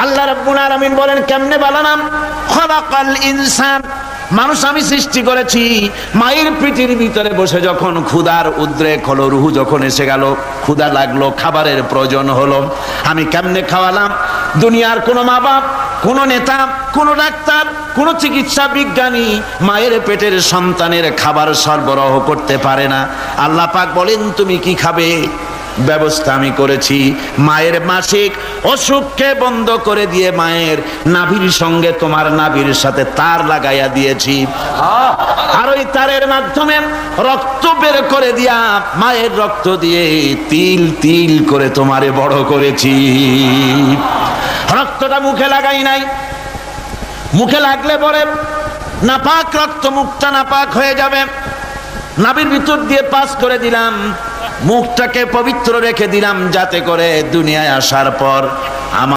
আল্লাহ রাব্বুল আলামিন বলেন কেমনে বানালাম? খলাকাল ইনসান, মানুষ আমি সৃষ্টি করেছি মায়ের পেটের ভিতরে বসে যখন ক্ষুধার উদ্রেক হলো, রুহু যখন এসে গেল, ক্ষুধা লাগলো, খাবারের প্রয়োজন হলো, আমি কেমনে খাওয়ালাম? দুনিয়ার কোনো মা বাপ, কোন নেতা, কোন ডাক্তার, কোন চিকিৎসা বিজ্ঞানী মায়ের পেটের সন্তানের খাবার সরবরাহ করতে পারে না। আল্লাহ পাক বলেন তুমি কি খাবে? ব্যবস্থা আমি করেছি। মায়ের মাসিক অসুখকে বন্ধ করে দিয়ে মায়ের নাভির সঙ্গে তোমার নাভির সাথে তার লাগাইয়া দিয়েছি, আর ওই তারের মাধ্যমে রক্ত বের করে দিয়া মায়ের রক্ত দিয়ে তিল তিল করে তোমারে বড় করেছি। রক্তটা মুখে লাগাই নাই, মুখে লাগলে পরে নাপাক রক্ত, মুখটা নাপাক হয়ে যাবে। নাভির ভিতর দিয়ে পাস করে দিলাম, মুখটাকে পবিত্র রেখে দিলাম, যাতে করে দুনিয়ায় আসার পর আমার